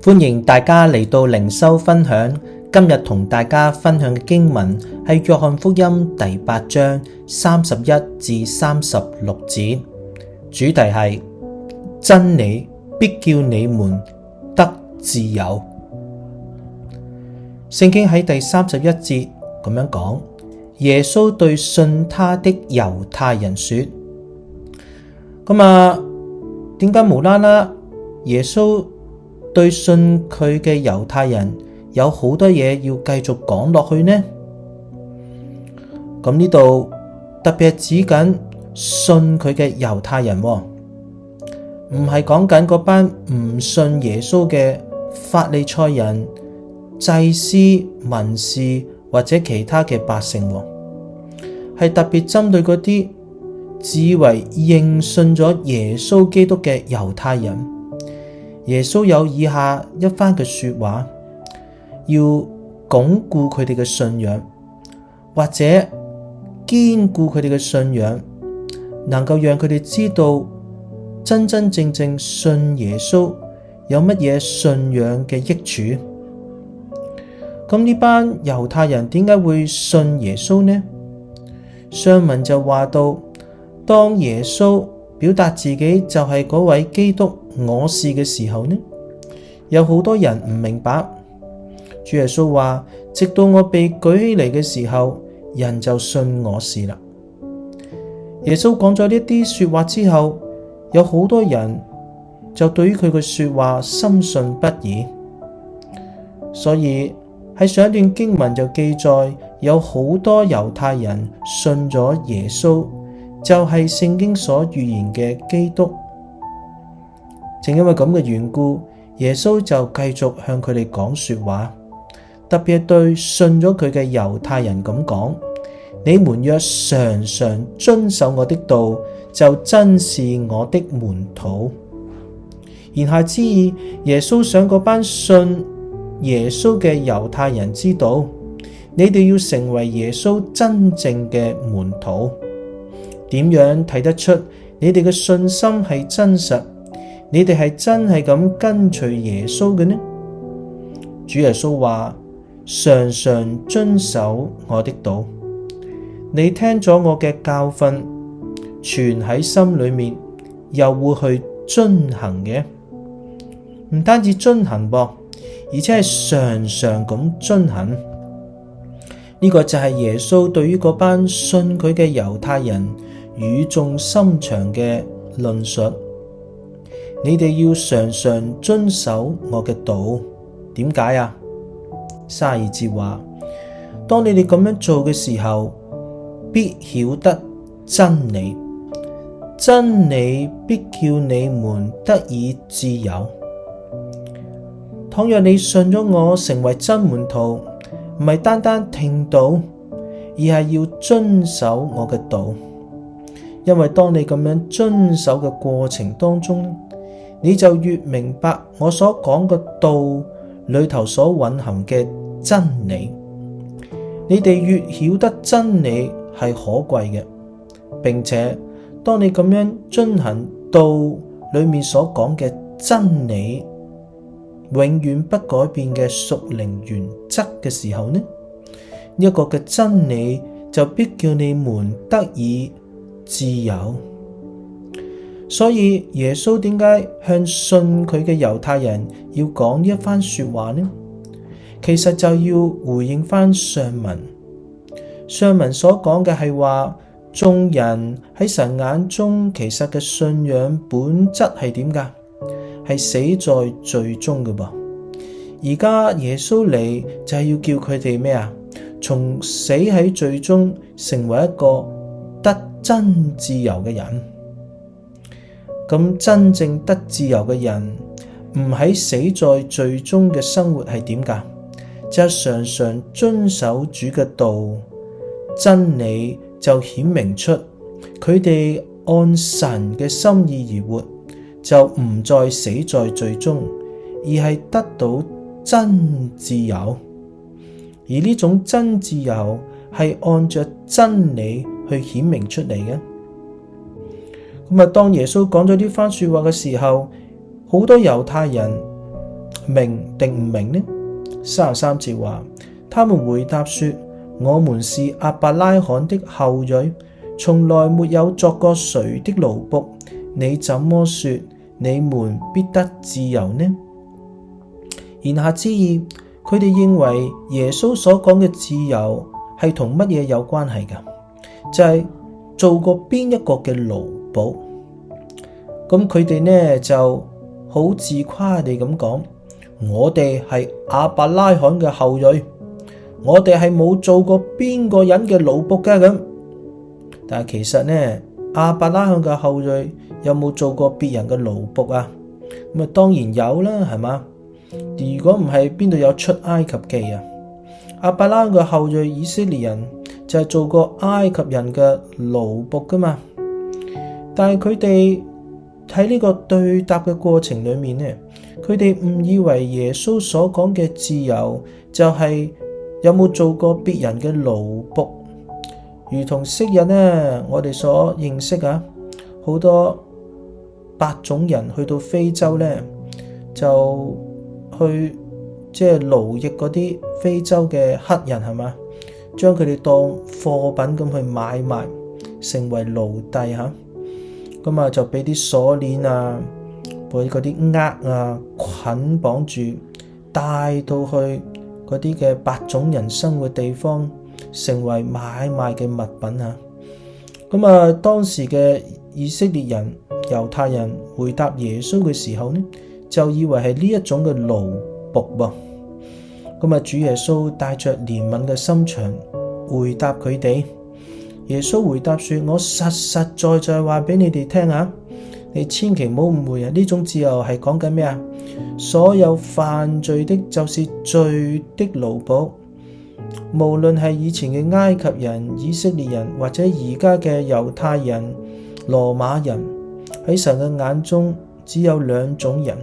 歡迎大家嚟到靈修分享。今日同大家分享嘅經文係約翰福音第8章31至36節，主題係真理必叫你們得自由。聖經喺第31節咁樣講，耶穌對信他的猶太人說，點解無啦啦耶穌對信佢嘅猶太人有好多嘢要繼續講落去呢？咁呢度特別係指緊信佢嘅猶太人，唔係講緊嗰班唔信耶穌嘅法利賽人、祭司、文士或者其他嘅百姓，係特別針對嗰啲自以為認信咗耶穌基督嘅猶太人。耶穌有以下一番嘅說話，要鞏固佢哋嘅信仰，或者堅固佢哋嘅信仰，能夠讓佢哋知道真真正正信耶穌有乜嘢信仰嘅益處。咁呢班猶太人點解會信耶穌呢？上文就話到，當耶穌表達自己就係嗰位基督我是嘅時候呢，有好多人唔明白。主耶穌話，直到我被舉起嚟嘅時候，人就信我是啦。耶穌講咗呢啲說話之後，有好多人就對於佢嘅說話深信不疑。所以喺上一段經文就記載，有好多猶太人信咗耶穌，就係聖經所預言嘅基督。正因為咁嘅緣故，耶穌就繼續向佢哋講說話，特別係對信咗佢嘅猶太人咁講，你們若常常遵守我的道，就真是我的門徒。言下之意，耶穌想嗰班信耶穌嘅猶太人知道，你哋要成為耶穌真正嘅門徒。點樣睇得出你哋嘅信心係真實？你哋係真係咁跟隨耶穌嘅呢？主耶穌話，常常遵守我的道。你聽咗我嘅教訓，存喺心裏面，又會去遵行嘅。唔單止遵行噃，而且係常常咁遵行。呢個就係耶穌對於嗰班信佢嘅猶太人語重心長嘅論述。你哋要常常遵守我嘅道。點解啊？32節話，當你哋咁樣做嘅時候，必曉得真理，真理必叫你們得以自由。倘若你信咗我成為真門徒，唔係單單聽道，而係要遵守我嘅道。因為當你咁樣遵守嘅過程當中，你就越明白我所講嘅道裏頭所蘊含嘅真理。你哋越曉得真理係可貴嘅，並且當你咁樣遵行道裏面所講嘅真理，永遠不改變嘅屬靈原則嘅時候呢，呢一個嘅真理就必叫你們得以自由。所以耶穌點解向信佢嘅猶太人要講呢一番說話呢？其實就要回應翻上文。上文所講嘅係話，眾人喺神眼中其實嘅信仰本質係點㗎？係死在罪中嘅噃。而家耶穌嚟就係要叫佢哋咩啊？從死喺罪中成為一個得真自由嘅人。咁真正得自由嘅人，唔喺死在罪中嘅生活係點㗎？就係常常遵守主嘅道，真理就顯明出佢哋按神嘅心意而活，就唔再死在罪中，而係得到真自由。而呢種真自由係按着真理去顯明出嚟嘅。當耶穌講咗呢番說話嘅時候，好多猶太人明定唔明呢？33節話，他們回答說，我們是亞伯拉罕的後裔，從來沒有作過誰的奴僕，你怎麼說你們必得自由呢？言下之意，佢哋認為耶穌所講嘅自由係同乜嘢有關係㗎？就係做過邊一個嘅奴僕。咁佢哋呢就好自誇地咁講，我哋係亞伯拉罕嘅後裔，我哋係冇做過邊個人嘅奴僕㗎咁。但係其實呢，亞伯拉罕嘅後裔有冇做過別人嘅奴僕啊？咁啊當然有啦，係嘛？如果唔係，邊度有出埃及記啊？亞伯拉罕嘅後裔以色列人就係做過埃及人嘅奴僕噶嘛。但係佢哋喺呢個對答嘅過程裏面呢，佢哋誤以為耶穌所講嘅自由就係有冇做過別人嘅奴僕，如同昔日呢我哋所認識啊，好多白種人去到非洲呢，就去奴役嗰啲非洲嘅黑人，係嘛，將佢哋當貨品咁去買賣，成為奴隸吓。咁啊就俾啲鎖鏈啊，俾嗰啲軛啊捆綁住，帶到去嗰啲嘅白種人生活地方，成為買賣嘅物品啊。咁啊當時嘅以色列人、猶太人回答耶穌嘅時候呢，就以為係呢一種嘅奴僕噃。咁啊主耶穌帶着憐憫嘅心腸回答佢哋。耶穌回答說，我實實在在話俾你哋聽啊，你千祈唔好誤會啊，呢種自由係講緊咩啊？所有犯罪的就是罪的奴僕，無論係以前嘅埃及人、以色列人，或者而家嘅猶太人、羅馬人，喺神嘅眼中只有兩種人，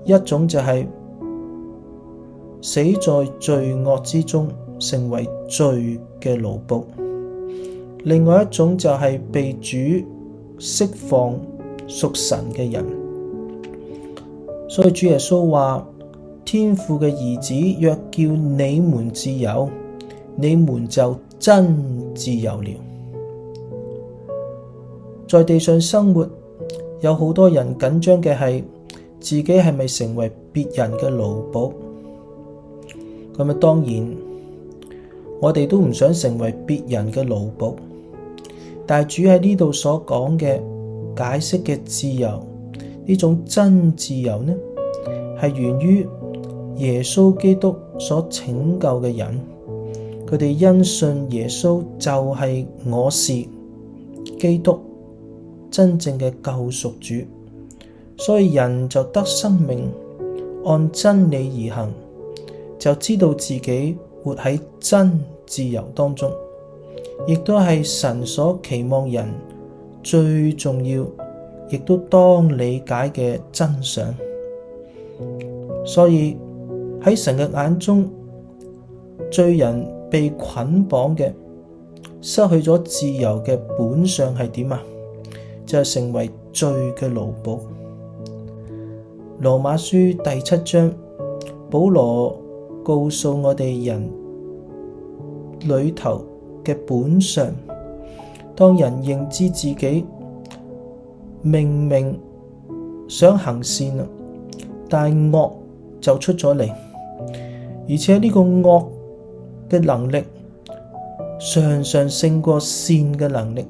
一種就係死在罪惡之中，成為罪嘅奴僕。另外一種就係被主釋放屬神嘅人。所以主耶穌話，天父嘅兒子若叫你們自由，你們就真自由了。在地上生活，有好多人緊張嘅係自己係咪成為別人嘅奴僕。咁啊當然我哋都唔想成為別人嘅奴僕，但係主喺呢度所講嘅解釋嘅自由，呢種真自由呢，係源於耶穌基督所拯救嘅人，佢哋因信耶穌就係我是基督真正嘅救贖主，所以人就得生命，按真理而行，就知道自己活喺真自由當中，亦都係神所期望人最重要，亦都當理解嘅真相。所以喺神嘅眼中，罪人被捆綁嘅，失去咗自由嘅本相係點啊？就係成為罪嘅奴僕。羅馬書第7章，保羅告訴我哋人裏頭嘅本相。當人認知自己明明想行善啦，但係惡就出咗嚟，而且呢個惡嘅能力常常勝過善嘅能力，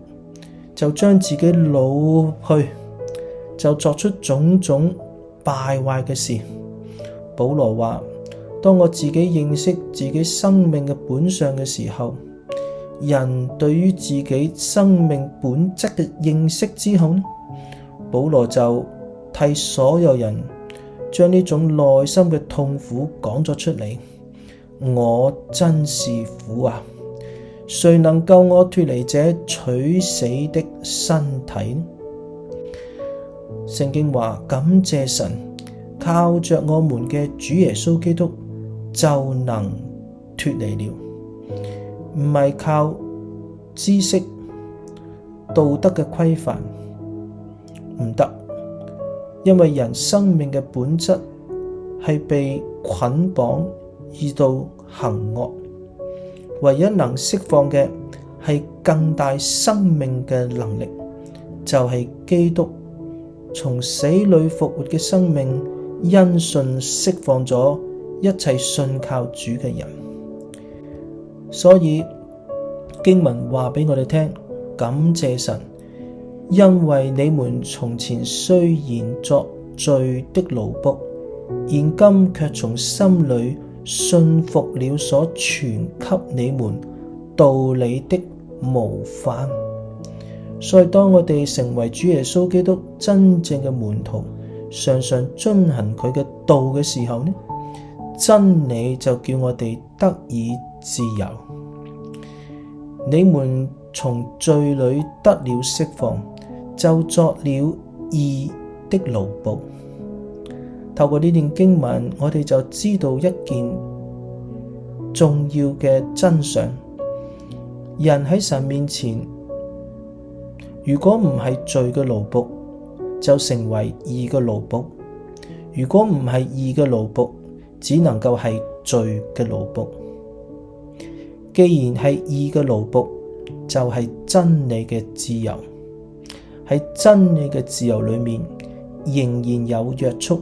就將自己擄去，就作出種種敗壞嘅事。保羅話，當我自己認識自己生命嘅本相嘅時候，人對於自己生命本質嘅認識之後呢，保羅就替所有人將呢種內心嘅痛苦講咗出嚟。我真是苦啊！誰能救我脫離這取死的身體呢？聖經話，感謝神，靠着我們嘅主耶穌基督就能脫離了。唔係靠知識、道德嘅規範，唔得，因為人生命嘅本質係被捆綁而到行惡，唯一能釋放嘅係更大生命嘅能力，就係基督從死裏復活嘅生命，因信釋放咗一切信靠主嘅人。所以經文話俾我哋聽，感謝神，因為你們從前雖然作罪的奴僕，現今卻從心裏信服了所傳給你們道理的模範。所以當我哋成為主耶穌基督真正嘅門徒，常常遵行佢嘅道嘅時候呢，真理就叫我哋得以自由。你們從罪裏得了釋放，就作了義的奴僕。透過呢段經文，我哋就知道一件重要嘅真相：人喺神面前，如果唔係罪嘅奴僕，就成為義嘅奴僕；如果唔係義嘅奴僕，只能夠係罪嘅奴僕。既然係義嘅奴僕，就係真理嘅自由。喺真理嘅自由裏面，仍然有約束，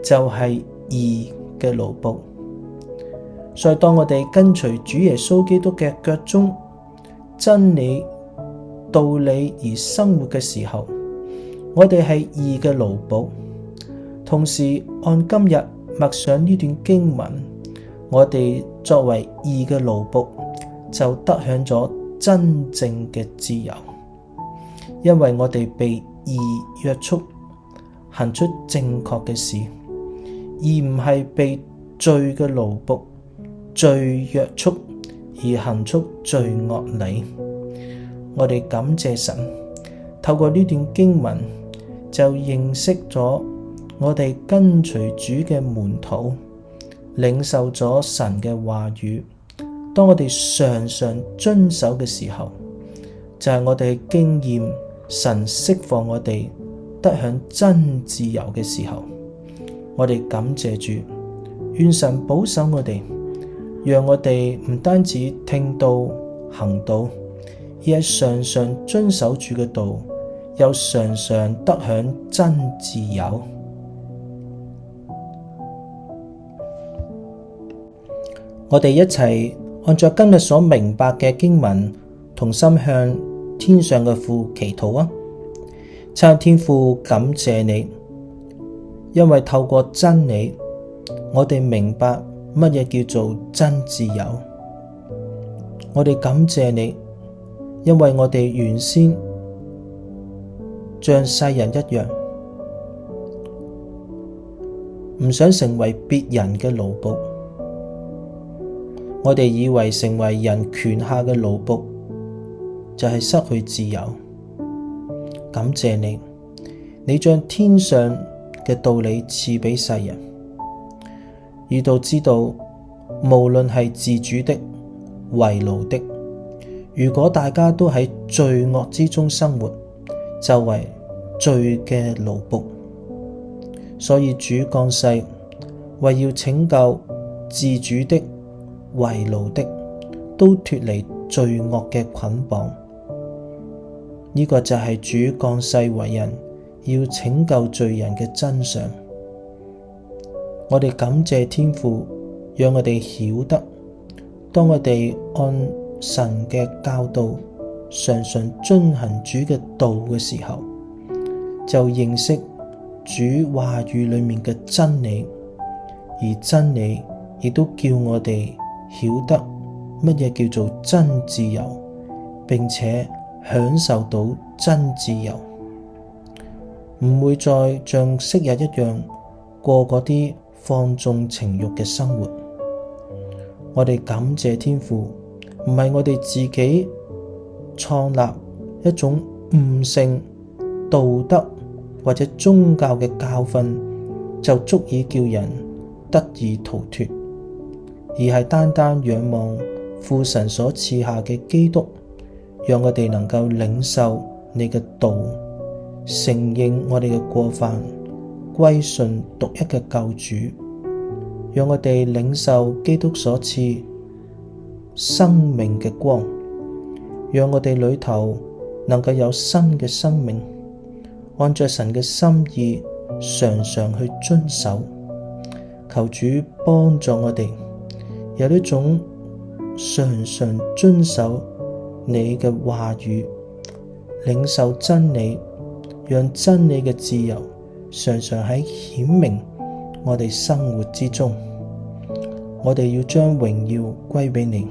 就係義嘅奴僕。所以當我哋跟隨主耶穌基督嘅腳蹤、真理、道理而生活嘅時候，我哋係義嘅奴僕。同時按今日默想呢段經文，我哋作為義嘅奴僕，就得享咗真正嘅自由，因為我哋被義約束，行出正確嘅事，而唔係被罪嘅奴僕、罪約束而行出罪惡理。我哋感謝神，透過呢段經文就認識咗我哋跟隨主嘅門徒，領受咗神嘅話語。當我哋常常遵守嘅時候，就係我哋經驗神釋放我哋得享真自由嘅時候。我哋感謝主，願神保守我哋，讓我哋唔單止聽道行道，而係常常遵守主嘅道，又常常得享真自由。我哋一齊按照今日所明白嘅經文，同心向天上嘅父祈禱啊！親愛天父，感謝你，因為透過真理，我哋明白乜嘢叫做真自由。我哋感謝你，因為我哋原先像世人一樣，唔想成為別人嘅奴僕。我哋以為成為人權下嘅奴僕就係失去自由。感謝你，你將天上嘅道理賜俾世人，以到知道無論係自主的、為奴的，如果大家都喺罪惡之中生活，就為罪嘅奴僕。所以主降世，為要拯救自主的、為奴的，都脫離罪惡嘅捆綁。呢個就係主降世為人，要拯救罪人嘅真相。我哋感謝天父，讓我哋曉得，當我哋按神嘅教導，常常遵行主嘅道嘅時候，就認識主話語裏面嘅真理，而真理亦都叫我哋曉得乜嘢叫做真自由，並且享受到真自由，唔會再像昔日一樣過嗰啲放縱情慾嘅生活。我哋感謝天父，唔係我哋自己創立一種悟性、道德或者宗教嘅教訓，就足以叫人得以逃脫，而係單單仰望父神所賜下嘅基督，讓我哋能夠領受你嘅道，承認我哋嘅過犯，歸順獨一嘅救主，讓我哋領受基督所賜生命嘅光，讓我哋裏頭能夠有新嘅生命，按照神嘅心意常常去遵守。求主幫助我哋有呢種常常遵守你嘅話語，領受真理，讓真理嘅自由常常喺顯明我哋生活之中。我哋要將榮耀歸俾你，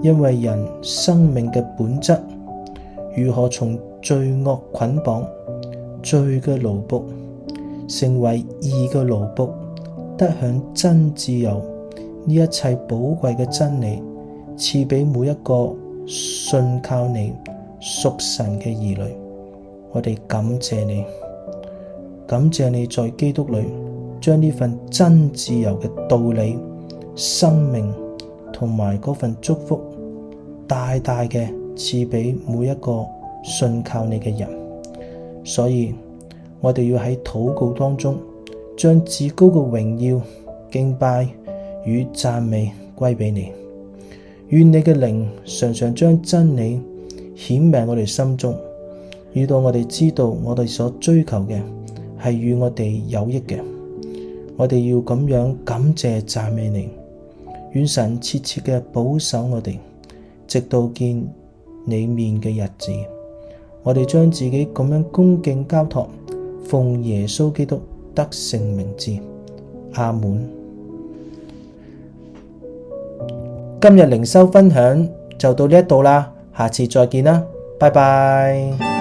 因為人生命嘅本質如何從罪惡捆綁、罪嘅奴僕成為義嘅奴僕，得享真自由，呢一切寶貴嘅真理賜俾每一個信靠你屬神嘅兒女。我哋感謝你，感謝你在基督裏將呢份真自由嘅道理、生命同埋嗰份祝福大大嘅賜俾每一個信靠你嘅人。所以我哋要喺禱告當中將至高嘅榮耀、敬拜與讚美歸俾你。願你嘅靈常常將真理顯明我哋心中，以到我哋知道我哋所追求嘅係與我哋有益嘅。我哋要咁樣感謝讚美你。願神切切嘅保守我哋，直到見你面嘅日子。我哋將自己咁樣恭敬交託，奉耶穌基督得勝名字，阿門。今日靈修分享就到呢一度啦，下次再見啦，拜拜。